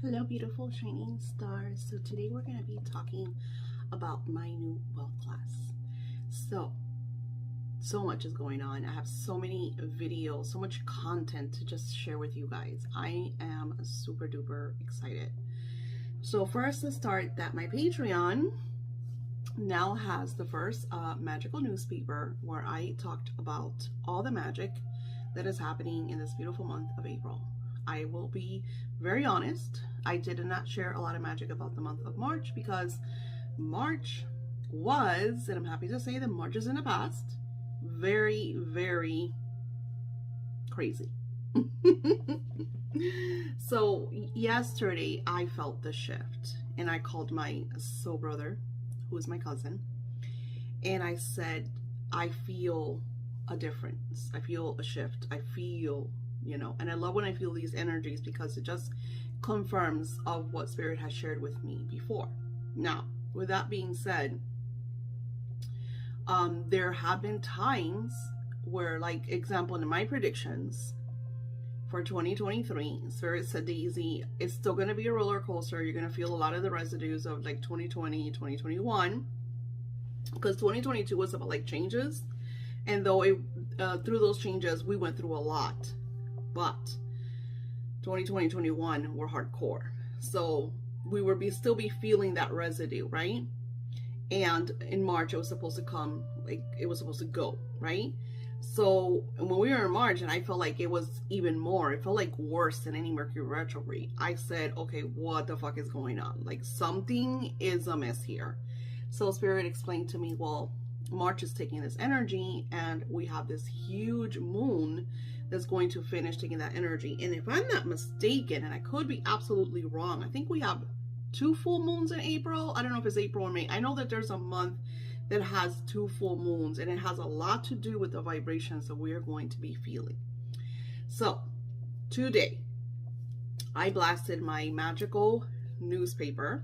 Hello, beautiful shining stars. So today we're going to be talking about my new wealth class. So much is going on. I have so many videos, so much content to just share with you guys. I am super duper excited. So first, let's start that my Patreon now has the first magical newspaper where I talked about all the magic that is happening in this beautiful month of April. I will be very honest, I did not share a lot of magic about the month of March because March was, and I'm happy to say that March is in the past, very, very crazy. So yesterday I felt the shift and I called my soul brother, who is my cousin, and I said, I feel a difference. I feel a shift. I feel, and I love when I feel these energies because it just confirms of what Spirit has shared with me before. Now, with that being said, there have been times where, like, example, in my predictions for 2023, Spirit said, Daisy, it's still going to be a roller coaster. You're going to feel a lot of the residues of like 2020, 2021, because 2022 was about like changes. And though through those changes, we went through a lot, but 2020, 2021 were hardcore. So we were still be feeling that residue, right? And in March, it was supposed to come, like it was supposed to go, right? So when we were in March and I felt like it was even more, it felt like worse than any Mercury retrograde. I said, okay, what the fuck is going on? Like something is amiss here. So Spirit explained to me, well, March is taking this energy and we have this huge moon that's going to finish taking that energy. And if I'm not mistaken, and I could be absolutely wrong, I think we have 2 full moons in April. I don't know if it's April or May. I know that there's a month that has 2 full moons, and it has a lot to do with the vibrations that we are going to be feeling. So today I blasted my magical newspaper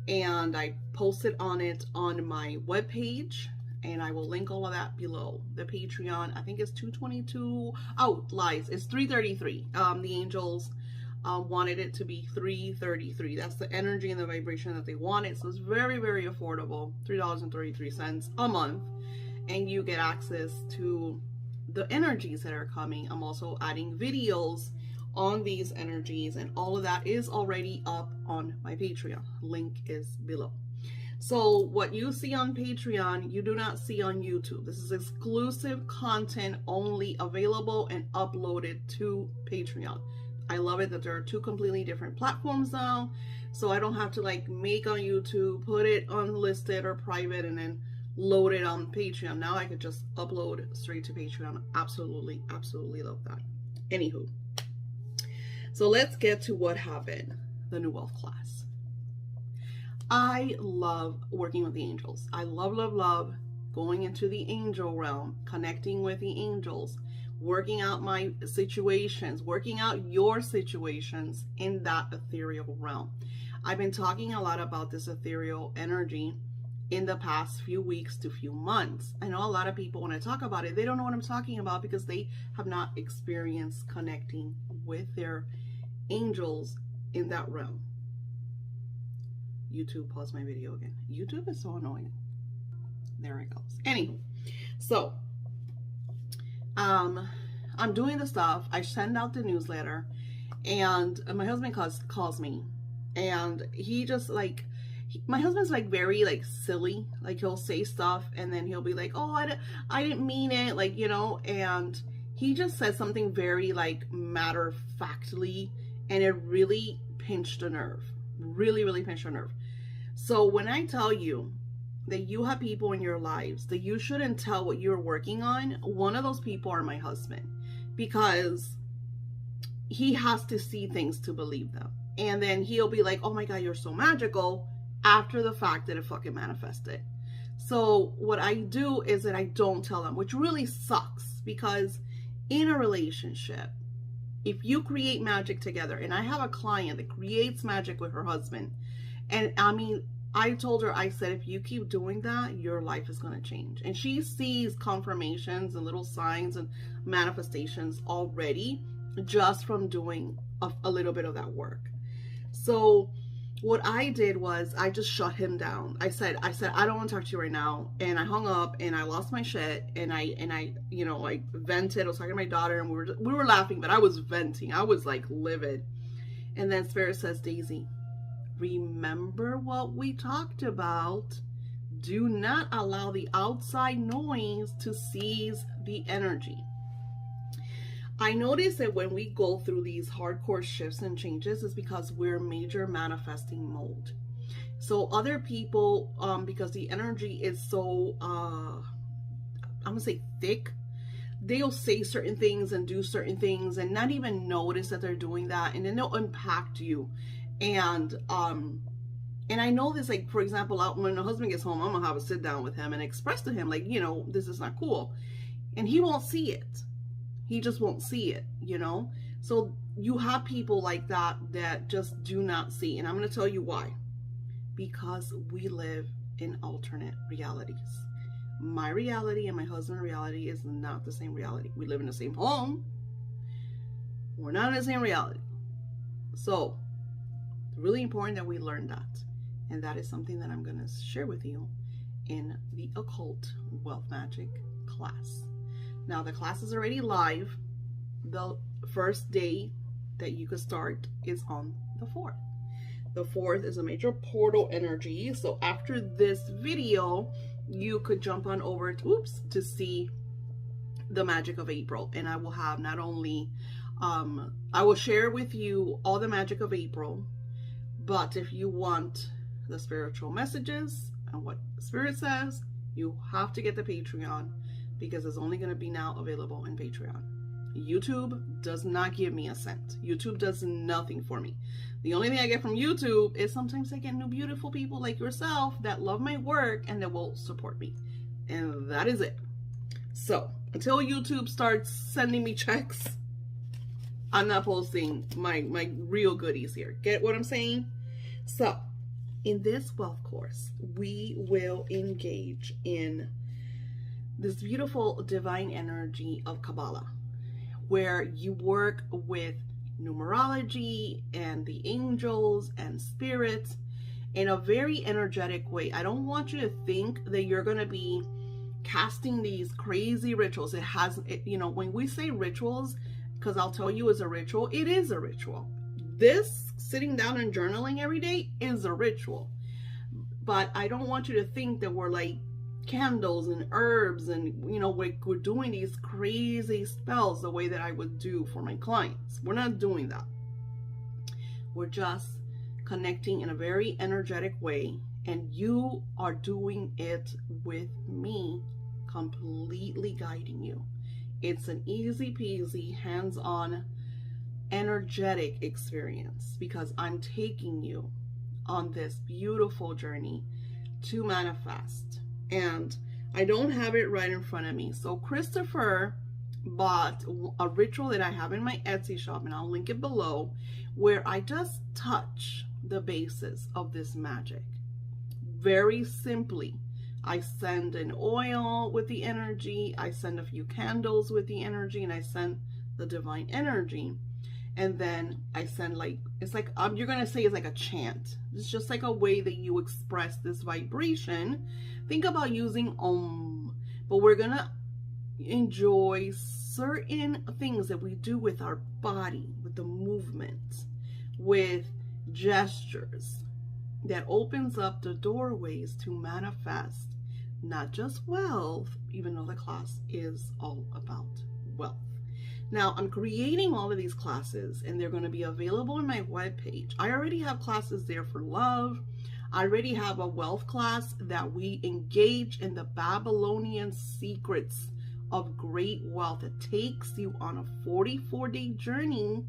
and I posted on it on my webpage, and I will link all of that below. The Patreon, I think it's 222. Oh, lies, it's 333. The angels wanted it to be 333. That's the energy and the vibration that they wanted. So it's very, very affordable, $3.33 a month, and you get access to the energies that are coming. I'm also adding videos on these energies, and all of that is already up on my Patreon. Link is below. So what you see on Patreon, you do not see on YouTube. This is exclusive content only available and uploaded to Patreon. I love it that there are 2 completely different platforms now, so I don't have to like make on YouTube, put it unlisted or private, and then load it on Patreon. Now I could just upload straight to Patreon. Absolutely, absolutely love that. Anywho, so let's get to what happened, the new wealth class. I love working with the angels. I love going into the angel realm, connecting with the angels, working out my situations, working out your situations in that ethereal realm. I've been talking a lot about this ethereal energy in the past few weeks to few months. I know a lot of people, when I talk about it, they don't know what I'm talking about because they have not experienced connecting with their angels in that realm. YouTube, pause my video again. YouTube is so annoying. There it goes. Anyway, so I'm doing the stuff. I send out the newsletter, and my husband calls me, and he just like, my husband's like very like silly. Like he'll say stuff and then he'll be like, oh, I didn't mean it, like, and he just said something very like matter-of-factly, and it really pinched a nerve. Really pinched a nerve. So when I tell you that you have people in your lives that you shouldn't tell what you're working on, one of those people are my husband, because he has to see things to believe them. And then he'll be like, oh my God, you're so magical, after the fact that it fucking manifested. So what I do is that I don't tell them, which really sucks, because in a relationship, if you create magic together, and I have a client that creates magic with her husband, and I mean, I told her, I said, if you keep doing that, your life is going to change. And she sees confirmations and little signs and manifestations already just from doing a little bit of that work. So what I did was I just shut him down. I said, I don't want to talk to you right now. And I hung up and I lost my shit. And I, you know, like vented. I was talking to my daughter and we were laughing, but I was venting. I was like livid. And then Spirit says, Daisy, remember what we talked about. Do not allow the outside noise to seize the energy. I notice that when we go through these hardcore shifts and changes, it's because we're major manifesting mode. So other people, because the energy is so, I'm gonna say thick, they'll say certain things and do certain things and not even notice that they're doing that, and then they'll impact you. And I know this, like, for example, when the husband gets home, I'm gonna have a sit down with him and express to him, like, you know, this is not cool. And he won't see it. He just won't see it, you know? So you have people like that that just do not see. And I'm going to tell you why. Because we live in alternate realities. My reality and my husband's reality is not the same reality. We live in the same home. We're not in the same reality. So it's really important that we learn that. And that is something that I'm going to share with you in the Occult Wealth Magic class. Now, the class is already live. The first day that you could start is on the 4th. The 4th is a major portal energy. So after this video, you could jump on over to see the Magic of April. And I will have not only, I will share with you all the Magic of April, but if you want the spiritual messages and what Spirit says, you have to get the Patreon, because it's only going to be now available in Patreon. YouTube does not give me a cent. YouTube does nothing for me. The only thing I get from YouTube is sometimes I get new beautiful people like yourself that love my work and that will support me. And that is it. So until YouTube starts sending me checks, I'm not posting my real goodies here. Get what I'm saying? So in this wealth course, we will engage in this beautiful divine energy of Kabbalah, where you work with numerology and the angels and spirits in a very energetic way. I don't want you to think that you're going to be casting these crazy rituals. You know, when we say rituals, because I'll tell you it's a ritual, it is a ritual. This sitting down and journaling every day is a ritual. But I don't want you to think that we're like candles and herbs and, you know, we're doing these crazy spells the way that I would do for my clients. We're not doing that. We're just connecting in a very energetic way, and you are doing it with me, completely guiding you. It's an easy peasy, hands-on, energetic experience, because I'm taking you on this beautiful journey to manifest. And I don't have it right in front of me. So Christopher bought a ritual that I have in my Etsy shop, and I'll link it below, where I just touch the basis of this magic. Very simply, I send an oil with the energy, I send a few candles with the energy, and I send the divine energy. And then I send, like, it's like, you're going to say it's like a chant. It's just like a way that you express this vibration. Think about using Om, but we're going to enjoy certain things that we do with our body, with the movement, with gestures, that opens up the doorways to manifest not just wealth, even though the class is all about wealth. Now, I'm creating all of these classes, and they're going to be available in my webpage. I already have classes there for love. I already have a wealth class that we engage in the Babylonian secrets of great wealth. It takes you on a 44-day journey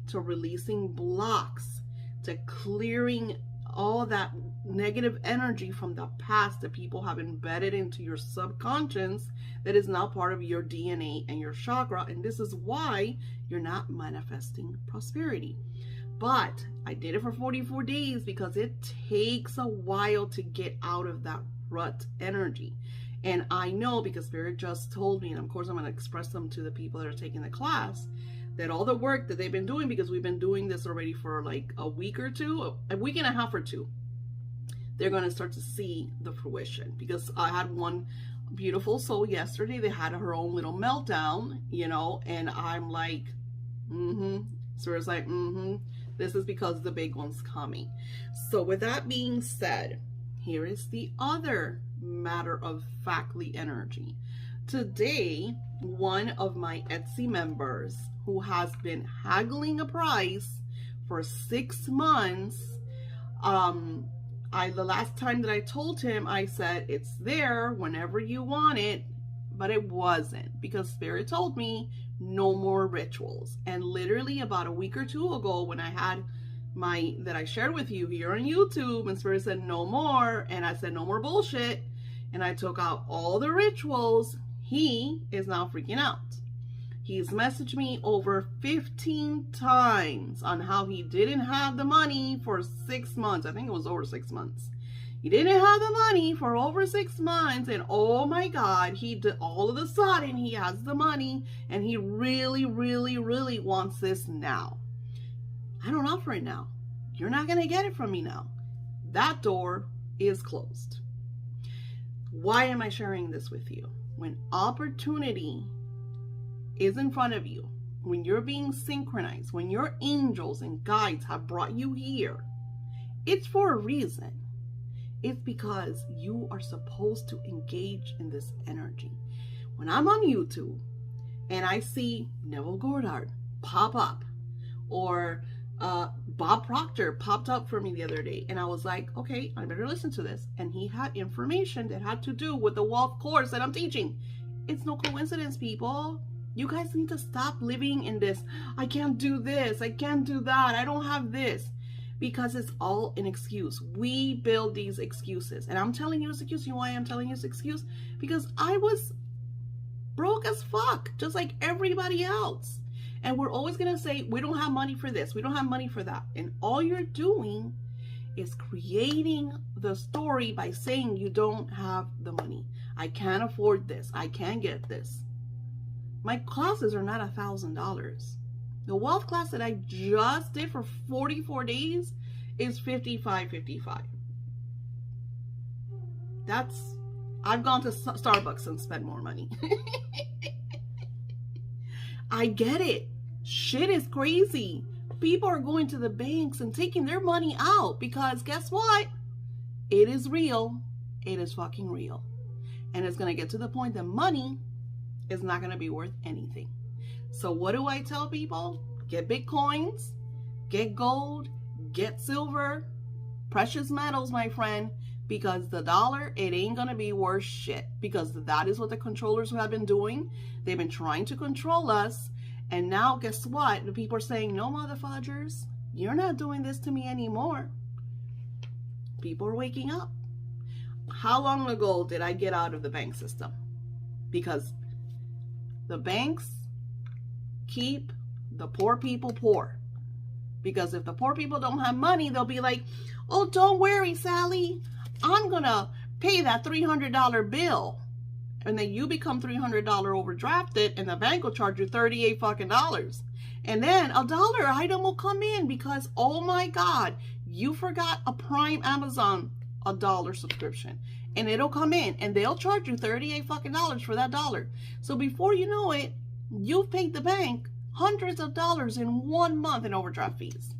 to releasing blocks, to clearing all that negative energy from the past that people have embedded into your subconscious that is now part of your DNA and your chakra. And this is why you're not manifesting prosperity. But I did it for 44 days because it takes a while to get out of that rut energy. And I know, because Spirit just told me, and of course I'm going to express them to the people that are taking the class, that all the work that they've been doing, because we've been doing this already for like a week or two, a week and a half or two, they're going to start to see the fruition. Because I had one beautiful soul yesterday that had her own little meltdown, you know, and I'm like, so it's like, this is because the big one's coming. So with that being said, here is the other matter of factly energy. Today, one of my Etsy members who has been haggling a price for 6 months, the last time that I told him, I said, it's there whenever you want it, but it wasn't, because Spirit told me no more rituals. And literally about a week or two ago, when I had that I shared with you here on YouTube, and Spirit said no more, and I said no more bullshit, and I took out all the rituals, he is now freaking out. He's messaged me over 15 times on how he didn't have the money for 6 months. I think it was over 6 months. He didn't have the money for over 6 months, and oh my God, all of a sudden he has the money, and he really, really, really wants this now. I don't offer it now. You're not going to get it from me now. That door is closed. Why am I sharing this with you? When opportunity is in front of you, when you're being synchronized, when your angels and guides have brought you here, it's for a reason. It's because you are supposed to engage in this energy. When I'm on YouTube and I see Neville Goddard pop up, or Bob Proctor popped up for me the other day, and I was like, okay, I better listen to this. And he had information that had to do with the wealth course that I'm teaching. It's no coincidence, people. You guys need to stop living in this, I can't do this, I can't do that, I don't have this, because it's all an excuse. We build these excuses. And I'm telling you this excuse. You know why I'm telling you this excuse? Because I was broke as fuck, just like everybody else. And we're always going to say, we don't have money for this, we don't have money for that. And all you're doing is creating the story by saying you don't have the money. I can't afford this, I can't get this. My classes are not $1,000. The wealth class that I just did for 44 days is $55.55. I've gone to Starbucks and spent more money. I get it. Shit is crazy. People are going to the banks and taking their money out because guess what? It is real. It is fucking real. And it's going to get to the point that money is not going to be worth anything. So what do I tell people? Get Bitcoins, get gold, get silver, precious metals, my friend, because the dollar, it ain't going to be worth shit, because that is what the controllers have been doing. They've been trying to control us. And now guess what? The people are saying, no, motherfuckers, you're not doing this to me anymore. People are waking up. How long ago did I get out of the bank system? Because the banks keep the poor people poor. Because if the poor people don't have money, they'll be like, oh, don't worry, Sally, I'm gonna pay that $300 bill. And then you become $300 overdrafted, and the bank will charge you $38 fucking dollars. And then a dollar item will come in because, oh my God, you forgot a Prime Amazon $1 subscription. And it'll come in and they'll charge you $38 fucking dollars for that dollar. So before you know it, you've paid the bank hundreds of dollars in 1 month in overdraft fees.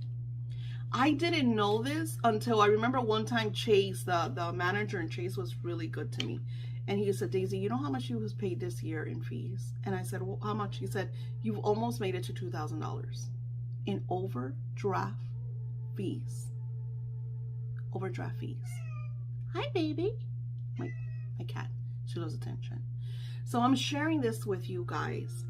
I didn't know this until I remember one time Chase, the manager in Chase, was really good to me. And he said, Daisy, you know how much you was paid this year in fees? And I said, well, how much? He said, you've almost made it to $2,000 in overdraft fees. Overdraft fees. Hi, baby. My cat. She loves attention. So I'm sharing this with you guys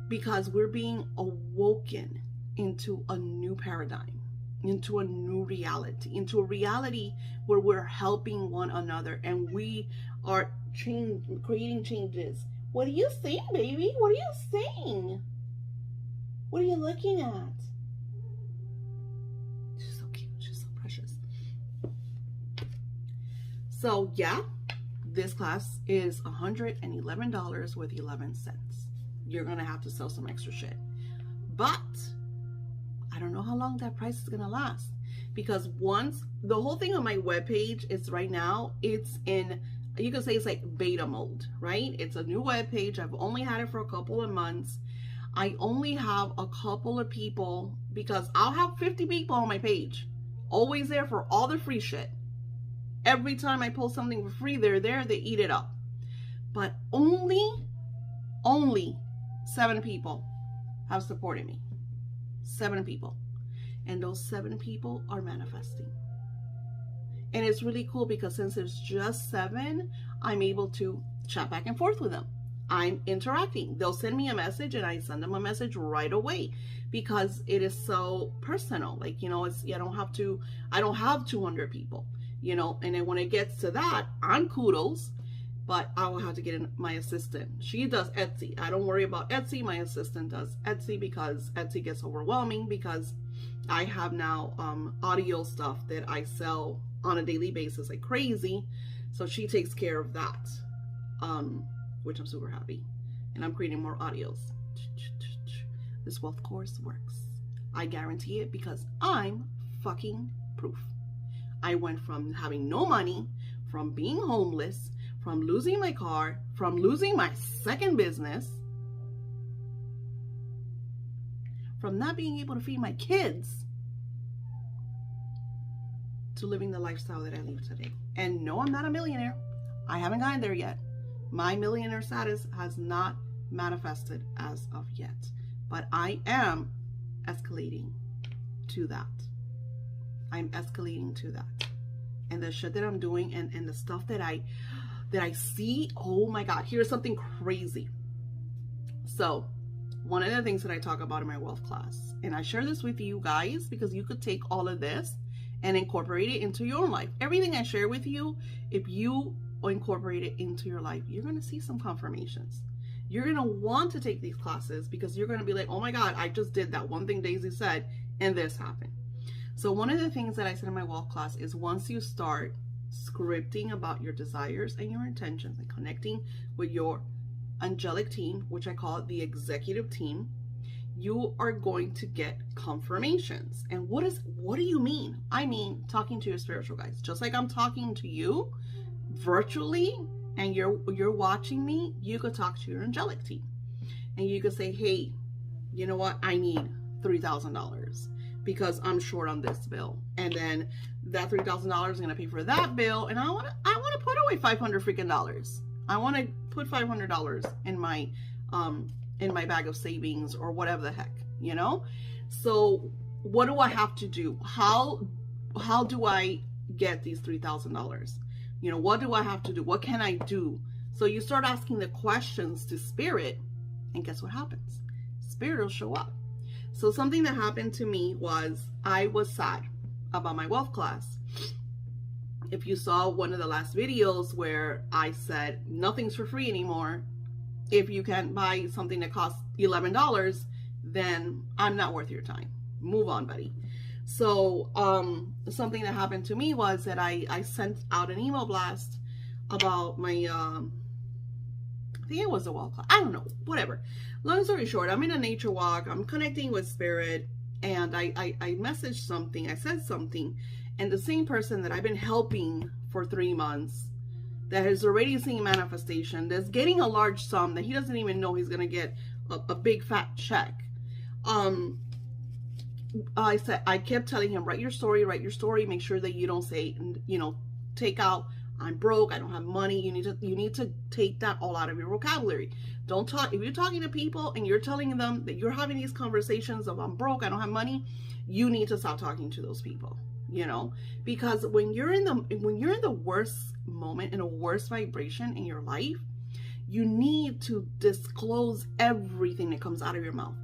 because we're being awoken into a new paradigm, into a new reality, into a reality where we're helping one another and we are creating changes. What are you saying, baby? What are you saying? What are you looking at? She's so cute. She's so precious. So yeah, this class is $111 with 11 cents. You're going to have to sell some extra shit. But I don't know how long that price is going to last, because once the whole thing on my webpage is right now, it's in, you can say it's like beta mode, right? It's a new webpage. I've only had it for a couple of months. I only have a couple of people, because I'll have 50 people on my page, always there for all the free shit. Every time I post something for free, they're there, they eat it up. But only 7 people have supported me. 7 people. And those 7 people are manifesting. And it's really cool, because since there's just 7, I'm able to chat back and forth with them. I'm interacting. They'll send me a message and I send them a message right away, because it is so personal. Like, you know, it's, I don't have 200 people, you know, and then when it gets to that, I'm kudos, but I will have to get in my assistant. She does Etsy. I don't worry about Etsy. My assistant does Etsy, because Etsy gets overwhelming, because I have now audio stuff that I sell on a daily basis like crazy. So she takes care of that, which I'm super happy. And I'm creating more audios. This wealth course works. I guarantee it, because I'm fucking proof. I went from having no money, from being homeless, from losing my car, from losing my second business, from not being able to feed my kids, to living the lifestyle that I live today. And no, I'm not a millionaire. I haven't gotten there yet. My millionaire status has not manifested as of yet, but I am escalating to that. I'm escalating to that. And the shit that I'm doing, and the stuff that I see, oh my God, here's something crazy. So one of the things that I talk about in my wealth class, and I share this with you guys because you could take all of this and incorporate it into your life. Everything I share with you, if you incorporate it into your life, you're going to see some confirmations. You're going to want to take these classes, because you're going to be like, oh my God, I just did that one thing Daisy said and this happened. So one of the things that I said in my wealth class is, once you start scripting about your desires and your intentions and connecting with your angelic team, which I call it the executive team, you are going to get confirmations. And what do you mean? I mean, talking to your spiritual guides, just like I'm talking to you virtually and you're watching me. You could talk to your angelic team and you could say, hey, you know what? I need $3,000 because I'm short on this bill. And then that $3,000 is going to pay for that bill. And I want to put away $500 freaking dollars. I want to put $500 in my bag of savings or whatever the heck, you know? So what do I have to do? How do I get these $3,000? You know, what do I have to do? What can I do? So you start asking the questions to spirit, and guess what happens? Spirit will show up. So something that happened to me was, I was sad about my wealth class. If you saw one of the last videos where I said nothing's for free anymore, if you can't buy something that costs $11, then I'm not worth your time. Move on, buddy. So something that happened to me was that I sent out an email blast about my, I think it was a wealth class. I don't know, whatever. Long story short, I'm in a nature walk. I'm connecting with spirit, and I messaged something. I said something, and the same person that I've been helping for 3 months, that is already seeing manifestation, that's getting a large sum that he doesn't even know he's gonna get a big fat check. I kept telling him, write your story, make sure that you don't say, you know, take out, I'm broke, I don't have money. You need to take that all out of your vocabulary. Don't talk, if you're talking to people and you're telling them that you're having these conversations of, I'm broke, I don't have money, you need to stop talking to those people, you know, because when you're in the worst moment, in a worst vibration in your life, you need to disclose everything that comes out of your mouth,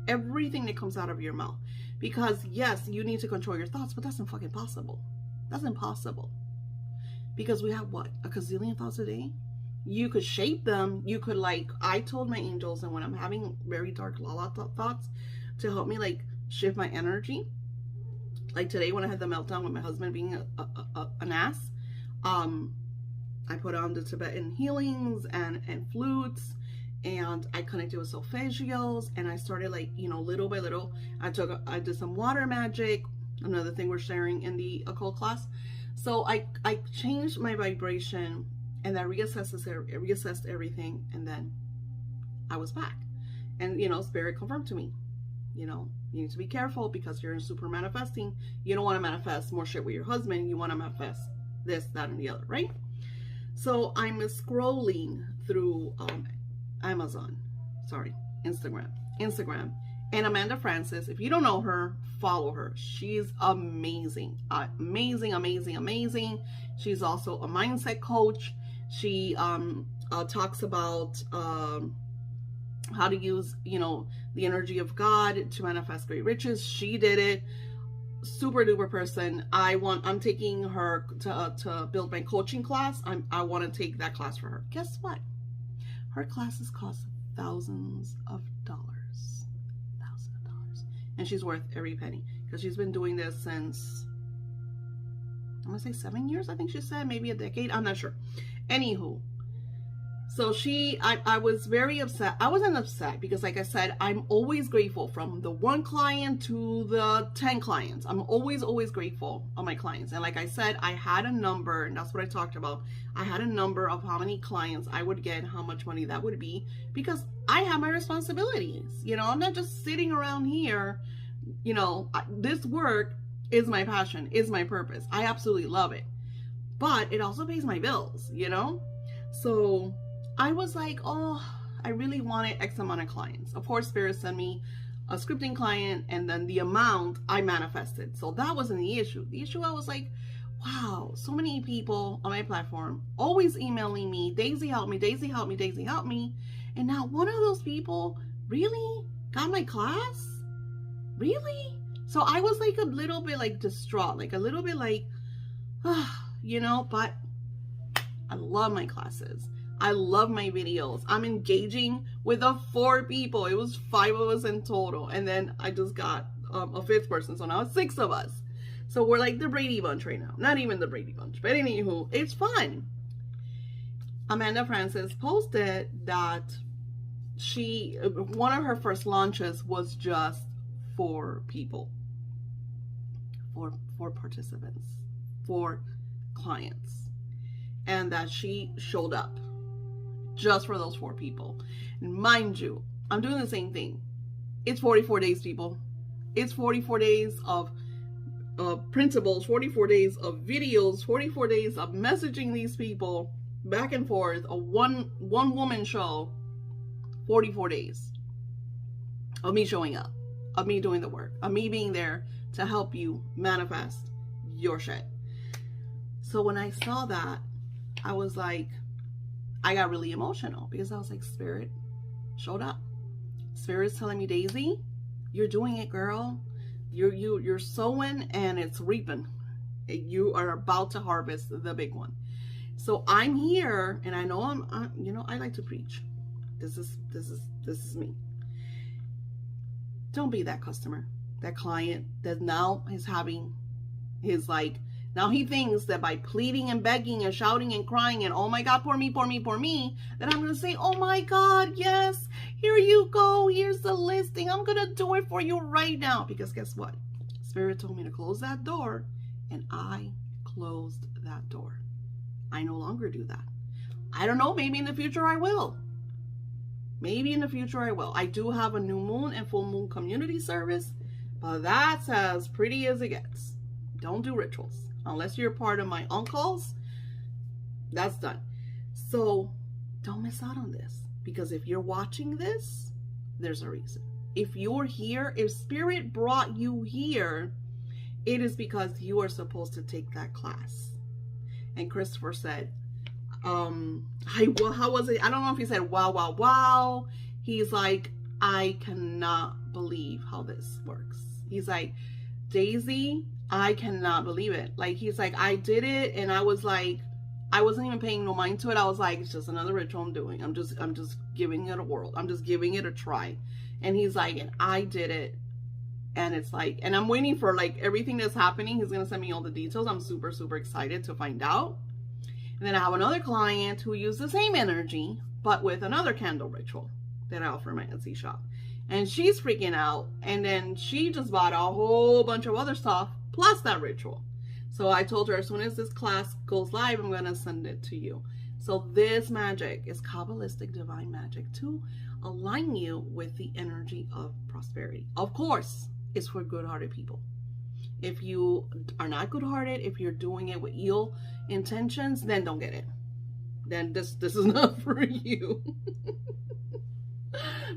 because yes, you need to control your thoughts, but that's not fucking possible. That's impossible, because we have what, a gazillion thoughts a day. You could shape them. You could, like, I told my angels, and when I'm having very dark la thoughts, to help me like shift my energy, like today when I had the meltdown with my husband being an ass, I put on the Tibetan healings and flutes, and I connected with solfeggios, and I started like, you know, little by little. I did some water magic, another thing we're sharing in the occult class. So I changed my vibration, and I reassessed everything, and then I was back. And, you know, Spirit confirmed to me, you know, you need to be careful because you're in super manifesting. You don't want to manifest more shit with your husband. You want to manifest this, that, and the other, right? So I'm scrolling through Instagram. And Amanda Francis, if you don't know her, follow her. She's amazing. Amazing. She's also a mindset coach. She talks about how to use, you know, the energy of God to manifest great riches. She did it. Super duper person. I'm taking her to build my coaching class. I want to take that class for her. Guess what? Her classes cost thousands of dollars. And she's worth every penny because she's been doing this since, I'm gonna say 7 years, I think she said, maybe a decade, I'm not sure. Anywho, so I was very upset. I wasn't upset because, like I said, I'm always grateful, from the 1 client to the 10 clients. I'm always grateful of my clients. And like I said, I had a number, and that's what I talked about. I had a number of how many clients I would get, how much money that would be, because I have my responsibilities. You know, I'm not just sitting around here. You know, this work is my passion, is my purpose. I absolutely love it. But it also pays my bills, you know? So I was like, oh, I really wanted X amount of clients. Of course, Spirit sent me a scripting client, and then the amount I manifested. So that wasn't the issue. The issue, I was like, wow, so many people on my platform always emailing me, Daisy, help me, Daisy, help me, Daisy, help me. And now one of those people really got my class? Really? So I was like a little bit like distraught, like a little bit like, you know, but I love my classes. I love my videos. I'm engaging with the 4 people. It was 5 of us in total. And then I just got a 5th person. So now it's 6 of us. So we're like the Brady Bunch right now. Not even the Brady Bunch. But anywho, it's fun. Amanda Francis posted that one of her first launches was just 4 people. 4 participants. 4 clients. And that she showed up just for those 4 people. And mind you, I'm doing the same thing. It's 44 days, people. It's 44 days of printables, 44 days of videos, 44 days of messaging these people back and forth, a one woman show, 44 days of me showing up, of me doing the work, of me being there to help you manifest your shit. So when I saw that, I was like, I got really emotional because I was like, Spirit showed up. Spirit's telling me, Daisy, you're doing it, girl. You're sowing and it's reaping. You are about to harvest the big one. So I'm here, and I know I'm you know, I like to preach. This is me. Don't be that customer, that client that now is having his like, now he thinks that by pleading and begging and shouting and crying and, oh my God, pour me, that I'm going to say, oh my God, yes, here you go. Here's the listing. I'm going to do it for you right now. Because guess what? Spirit told me to close that door, and I closed that door. I no longer do that. I don't know. Maybe in the future I will. Maybe in the future I will. I do have a new moon and full moon community service, but that's as pretty as it gets. Don't do rituals. Unless you're part of my uncles, that's done. So don't miss out on this, because if you're watching this, there's a reason. If you're here, if Spirit brought you here, it is because you are supposed to take that class. And Christopher said, how was it? I don't know if he said, wow. He's like, I cannot believe how this works. He's like, Daisy, I cannot believe it. Like, he's like, I did it, and I was like, I wasn't even paying no mind to it. I was like, it's just another ritual I'm doing. I'm just giving it a whirl. I'm just giving it a try. And he's like, and I did it. And it's like, and I'm waiting for like everything that's happening. He's going to send me all the details. I'm super excited to find out. And then I have another client who used the same energy but with another candle ritual that I offer in my Etsy shop. And she's freaking out. And then she just bought a whole bunch of other stuff plus that ritual. So I told her, as soon as this class goes live, I'm going to send it to you. So this magic is Kabbalistic divine magic to align you with the energy of prosperity. Of course, it's for good-hearted people. If you are not good-hearted, if you're doing it with ill intentions, then don't get it. Then this is not for you.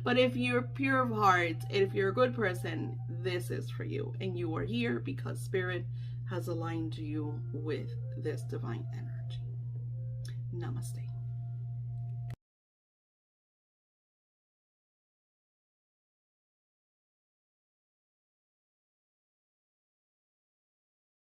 But if you're pure of heart, if you're a good person, this is for you. And you are here because Spirit has aligned you with this divine energy. Namaste.